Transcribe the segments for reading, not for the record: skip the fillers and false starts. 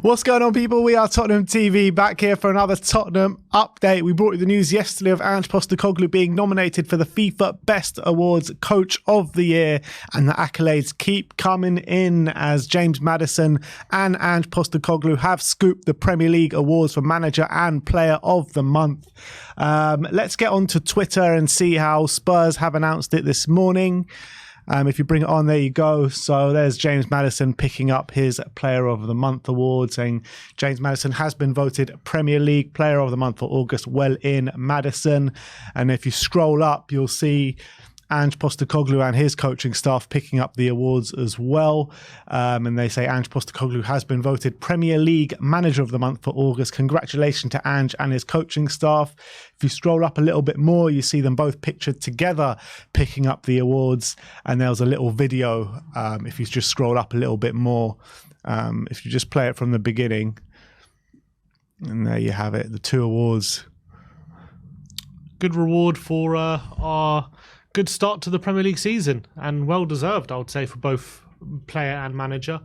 What's going on, people? We are Tottenham TV, back here for another Tottenham update. We brought you the news yesterday of Ange Postecoglou being nominated for the FIFA Best Awards Coach of the Year, and the accolades keep coming in as James Maddison and Ange Postecoglou have scooped the Premier League awards for Manager and Player of the Month. Let's get on to Twitter and see how Spurs have announced it this morning. If you bring it on, there you go. So there's James Maddison picking up his Player of the Month award, saying James Maddison has been voted Premier League Player of the Month for August. Well in, Maddison. And if you scroll up, you'll see Ange Postecoglou and his coaching staff picking up the awards as well. And they say Ange Postecoglou has been voted Premier League Manager of the Month for August. Congratulations to Ange and his coaching staff. If you scroll up a little bit more, you see them both pictured together picking up the awards. And there was a little video, if you just scroll up a little bit more, if you just play it from the beginning. And there you have it, the two awards. Good reward for our good start to the Premier League season, and well deserved, I would say, for both player and manager.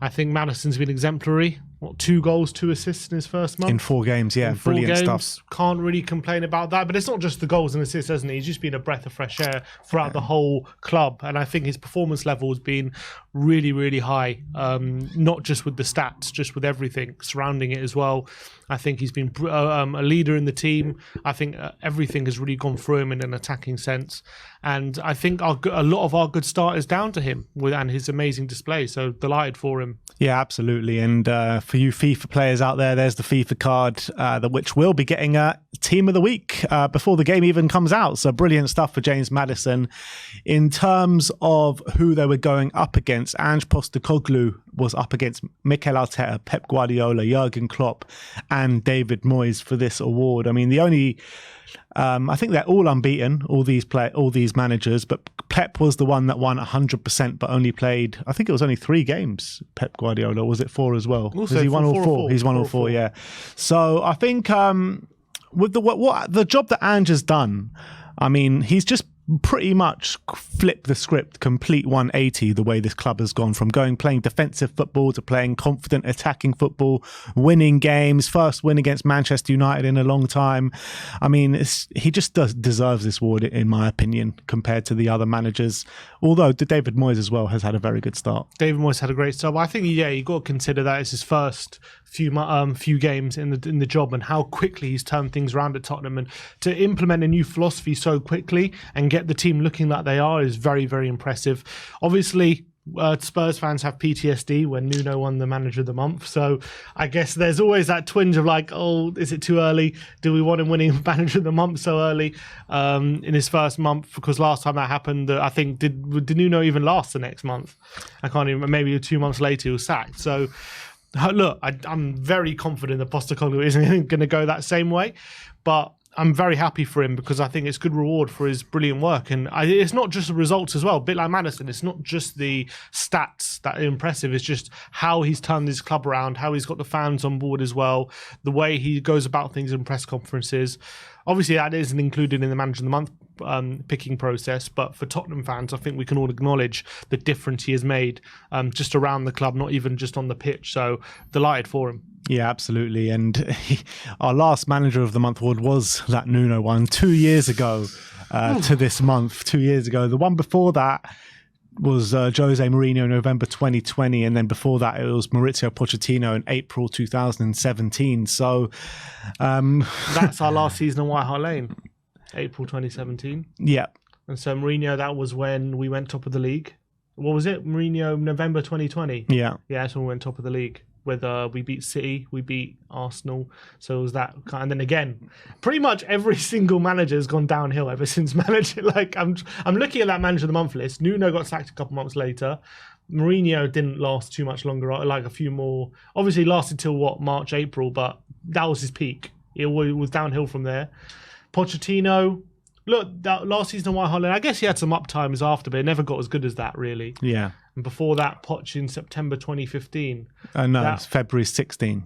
I think Maddison's been exemplary. 2 goals, 2 assists in his first month? In 4 games, yeah. Brilliant stuff. Can't really complain about that. But it's not just the goals and assists, hasn't he? He's just been a breath of fresh air throughout the whole club. And I think his performance level has been really, really high. Not just with the stats, just with everything surrounding it as well. I think he's been a leader in the team. I think everything has really gone through him in an attacking sense. And I think a lot of our good start is down to him and his amazing display. So delighted for him. Yeah, absolutely. And for you FIFA players out there, there's the FIFA card, which will be getting a Team of the Week before the game even comes out. So brilliant stuff for James Maddison. In terms of who they were going up against, Ange Postecoglou was up against Mikel Arteta, Pep Guardiola, Jurgen Klopp, and David Moyes for this award. I mean, the only... I think they're all unbeaten, all these managers, but Pep was the one that won 100%, but only played, I think it was only 3 games, Pep Guardiola. Was it 4 as well? Also, he won all 4? He's won all 4, yeah. So I think with the job that Ange has done, I mean, he's just pretty much flipped the script, complete 180, the way this club has gone from playing defensive football to playing confident attacking football, winning games, first win against Manchester United in a long time. I mean, he just deserves this award, in my opinion, compared to the other managers. Although David Moyes as well has had a very good start. David Moyes had a great start. But I think, you got to consider that it's his first few games in the job, and how quickly he's turned things around at Tottenham, and to implement a new philosophy so quickly and get the team looking like they are is very, very impressive. Obviously, Spurs fans have PTSD when Nuno won the Manager of the Month, so I guess there's always that twinge of like, oh, is it too early? Do we want him winning Manager of the Month so early in his first month? Because last time that happened, I think did Nuno even last the next month? I can't even. Maybe 2 months later he was sacked. So look, I'm very confident that Postecoglou isn't going to go that same way, but I'm very happy for him because I think it's good reward for his brilliant work. And it's not just the results as well. A bit like Maddison, it's not just the stats that are impressive. It's just how he's turned his club around, how he's got the fans on board as well, the way he goes about things in press conferences. Obviously, that isn't included in the Manager of the Month picking process, but for Tottenham fans, I think we can all acknowledge the difference he has made just around the club, not even just on the pitch. So delighted for him. Yeah, absolutely. And our last Manager of the Month award was that Nuno one 2 years ago to this month, 2 years ago. The one before that was Jose Mourinho in November 2020, and then before that it was Maurizio Pochettino in April 2017. So that's our last season at White Hart Lane, April 2017. Yeah. And so Mourinho, that was when we went top of the league. What was it? Mourinho, November 2020? Yeah. Yeah, that's when we went top of the league. Whether we beat City, we beat Arsenal. So it was that kind. And then again, pretty much every single manager has gone downhill ever since manager. Like I'm looking at that Manager of the Month list. Nuno got sacked a couple months later. Mourinho didn't last too much longer, like a few more. Obviously lasted till March, April, but that was his peak. It was downhill from there. Pochettino, look, that last season at White Hart Lane, I guess he had some up times after, but it never got as good as that, really. Yeah. And before that, Poch in September 2015. No, it's February 16.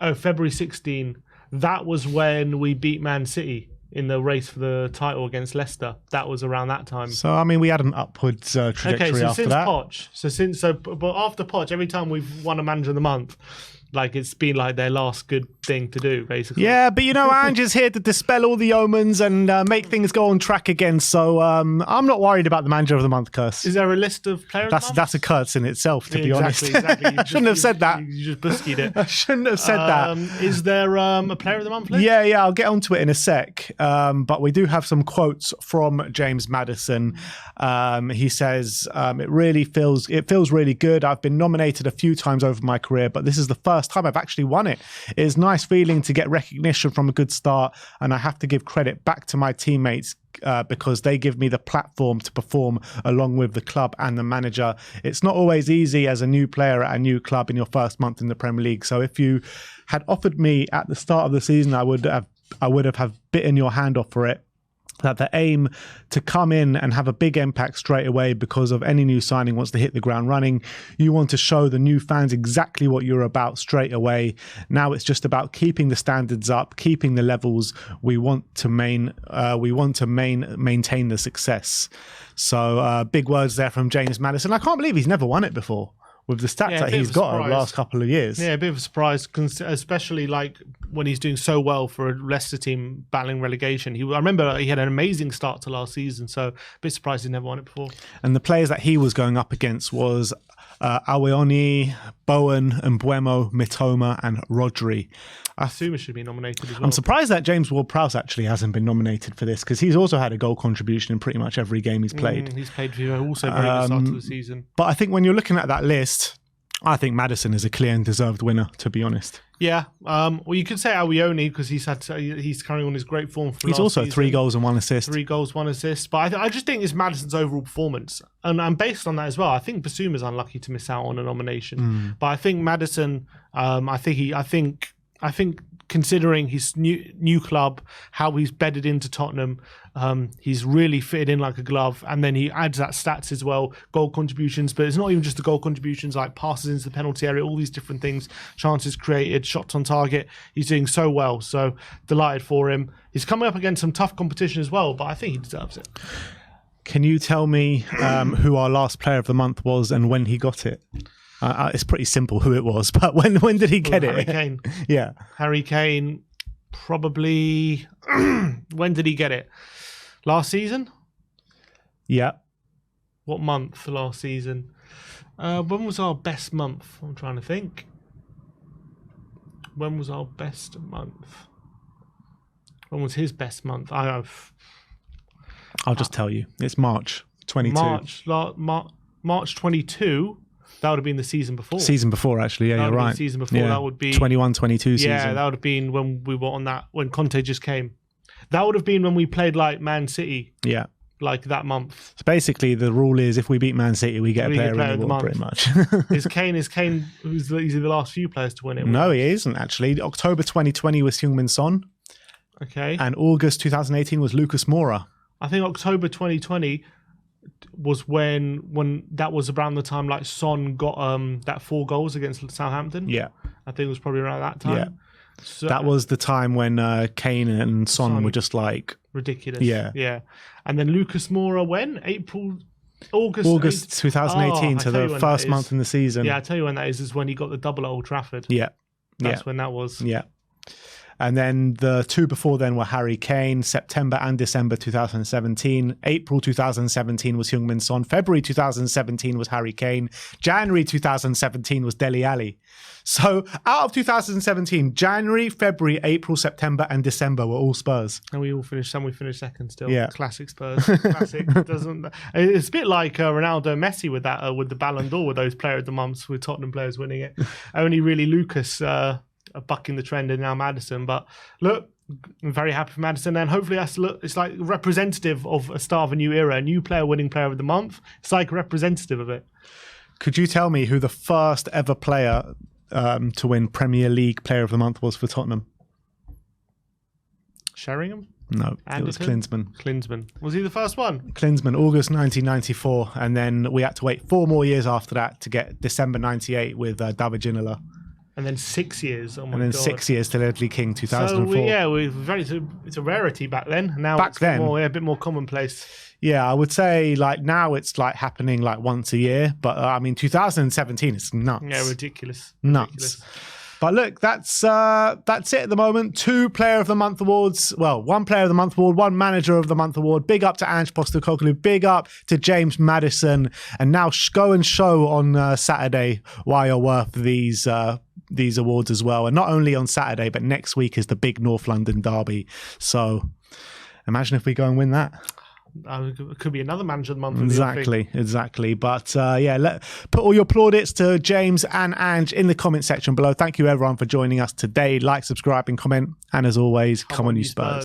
Oh, February 16. That was when we beat Man City in the race for the title against Leicester. That was around that time. So, I mean, we had an upwards trajectory okay, so after since that. Poch, but after Poch, every time we've won a Manager of the Month, like it's been like their last good thing to do, basically. Yeah, but you know, Ange is here to dispel all the omens and make things go on track again. So I'm not worried about the Manager of the Month curse. Is there a list of players? That's a curse in itself, to be honest. Exactly. I shouldn't have said that. You just buskied it. I shouldn't have said that. Is there a Player of the Month list? Yeah, I'll get onto it in a sec. But we do have some quotes from James Maddison. He says, it feels really good. I've been nominated a few times over my career, but this is the first time I've actually won it. It's a nice feeling to get recognition from a good start, and I have to give credit back to my teammates because they give me the platform to perform along with the club and the manager. It's not always easy as a new player at a new club in your first month in the Premier League. So if you had offered me at the start of the season, I would have bitten your hand off for it. That the aim to come in and have a big impact straight away because of any new signing wants to hit the ground running. You want to show the new fans exactly what you're about straight away. Now it's just about keeping the standards up, keeping the levels. We want to maintain the success. So big words there from James Maddison. I can't believe he's never won it before, with the stats that he's got over the last couple of years. Yeah, a bit of a surprise, especially like when he's doing so well for a Leicester team battling relegation. I remember he had an amazing start to last season, so a bit surprised he's never won it before. And the players that he was going up against was Awoniyi, Bowen, Mbeumo, Mitoma and Rodri. Suma should be nominated as well. I'm surprised that James Ward-Prowse actually hasn't been nominated for this, because he's also had a goal contribution in pretty much every game he's played. He's played also very good start to the season. But I think when you're looking at that list, I think Maddison is a clear and deserved winner, to be honest. Yeah. Well, you could say Awoniyi because he's carrying on his great form from last He's also season. 3 goals and 1 assist. 3 goals, 1 assist. But I just think it's Maddison's overall performance. And based on that as well, I think Basuma's unlucky to miss out on a nomination. But I think Maddison, I think considering his new club, how he's bedded into Tottenham, he's really fitted in like a glove. And then he adds that stats as well, goal contributions. But it's not even just the goal contributions, like passes into the penalty area, all these different things, chances created, shots on target. He's doing so well. So delighted for him. He's coming up against some tough competition as well, but I think he deserves it. Can you tell me who our last player of the month was and when he got it? It's pretty simple who it was, but when did he get it? Harry Kane. Yeah. Harry Kane, probably... when did he get it? Last season? Yeah. What month last season? When was our best month? I'm trying to think. When was our best month? When was his best month? I'll just tell you. It's March 22. March 22. That would have been the season before. Season before, actually. Yeah, you're right. The season before. Yeah. That would be 21-22 season. Yeah, that would have been when we were on that, when Conte just came. That would have been when we played like Man City. Yeah. Like that month. So basically, the rule is if we beat Man City, we get a player of the month, pretty much. Is Kane who's the last few players to win it? No, he isn't, actually. October 2020 was Heung-min Son. Okay. And August 2018 was Lucas Moura. I think October 2020 was when that was around the time like Son got that 4 goals against Southampton. Yeah. I think it was probably around that time. Yeah. So, that was the time when Kane and Son were just like... ridiculous. Yeah. Yeah. And then Lucas Moura when? August 2018 to the first month in the season. Yeah, I tell you when that is when he got the double at Old Trafford. Yeah. That's when that was. Yeah. And then the 2 before then were Harry Kane, September and December 2017. April 2017 was Heung-min Son. February 2017 was Harry Kane. January 2017 was Dele Alli. So out of 2017, January, February, April, September and December were all Spurs. And we all finished, we finished second still. Yeah. Classic Spurs. Classic. It's a bit like Ronaldo Messi with that, with the Ballon d'Or, with those player of the months, with Tottenham players winning it. Only really Lucas bucking the trend and now Maddison. But look, I'm very happy for Maddison, and hopefully it's like representative of a start of a new era, a new player winning player of the month. It's like representative of it. Could you tell me who the first ever player to win Premier League Player of the Month was for Tottenham? Sheringham? No, Anderton? It was Klinsmann. Klinsmann. Was he the first one? Klinsmann, August 1994. And then we had to wait 4 more years after that to get December 98 with David Ginola. And then 6 years. Oh my and then God. 6 years till Ledley King, 2004. So it's a rarity back then. Now Back it's then, a bit more commonplace. Yeah, I would say like now it's like happening like once a year, but I mean 2017 is nuts. Yeah, ridiculous. Nuts. But look, that's it at the moment. 2 Player of the Month awards. Well, 1 Player of the Month award, 1 Manager of the Month award. Big up to Ange Postecoglou. Big up to James Maddison. And now go and show on Saturday why you're worth these awards as well. And not only on Saturday, but next week is the big North London derby. So imagine if we go and win that. It could be another Manager of the Month. Exactly. But put all your plaudits to James and Ange in the comment section below. Thank you everyone for joining us today. Like, subscribe and comment. And as always, come on you Spurs.